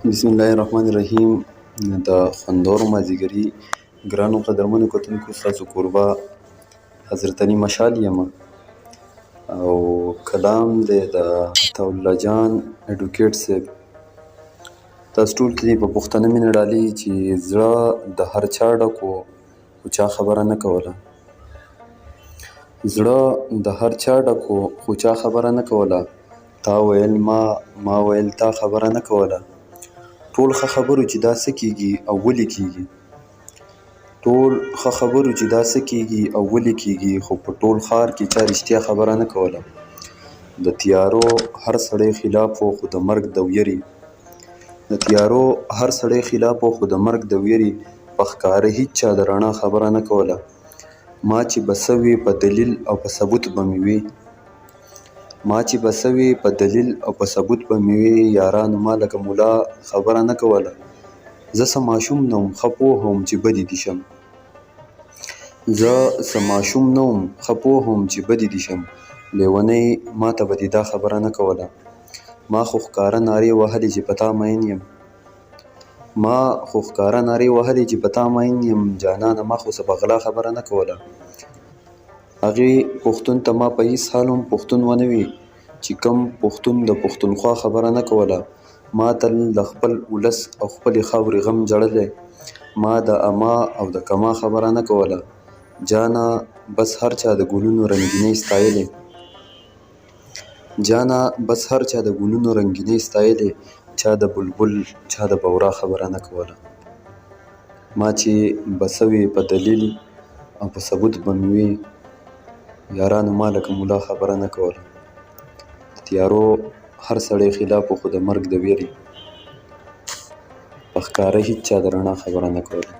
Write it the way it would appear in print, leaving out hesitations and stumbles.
بسم الله الرحمن الرحیم. د خوندور مازدیګري ګرانو قدرمنو کتونکو، ستاسو کوربه حضرت علي مشال یم او کلام دی د عطاالله جان اډوکیټ صاحب. تاسو ټول کې په پښتنه مینه ډالۍ چې زړه د هر چا ډک و خو چا خبره نه کوله. زړه د هر چا ډک و خو چا خبره نه کوله. تا ویل ما ویل تا خبره نه کوله. ټول ښه خبرو چې دا څه کېږي او ولې کېږي، ټول ښه خبرو چې دا څه کېږي او ولې کېږي، خو په ټول ښار کې چا رښتیا خبره نه کوله. د تیارو هر سړی خلاف و خو د مرګ د ویرې، د تیارو هر سړی خلاف و خو د مرګ د ویرې، په ښکاره هیچ چا د رڼا خبره نه کوله. ما چې به څه وي په دلیل او په ثبوت به مې وي، ما چې به څه وي په دلیل او په ثبوت به مې وي، یارانو ما لکه ملا خبره نه کوله. زه څه ماشوم نه وم ښه پوهه وم چې بدې دې شم، زه څه ماشوم نه وم ښه پوهه وم چې بدې دې شم، لیونۍ ما ته به دې دا خبره نه کوله. ما خو ښکاره نارې وهلې چې په تا مین یم، ما خو ښکاره نارې وهلې چې په تا مین یم، جانانه ما خو څه په غلا خبره نه کوله. هغې پښتون ته ما په هېڅ حال هم پښتون ونه وي چې کوم پښتون د پښتونخوا خبره نه کوله. ما تل د خپل ولس او خپلې خاورې غم جړلی، ما د اما او د کما خبره نه کوله. جانه بس هر چا د ګلونو رنګینۍ ستایلې، جانه بس هر چا د ګلونو رنګینۍ ستایلې، چا د بلبل چا د بورا خبره نه کوله. ما چې به څه وي په دلیل او په ثبوت به مې وي، یارانو ما لکه ملا خبره نه کوله. د تیارو هر سړی خلاف و خو د مرګ د ویرې، په ښکاره هیچ چا د رڼا خبره نه کوله.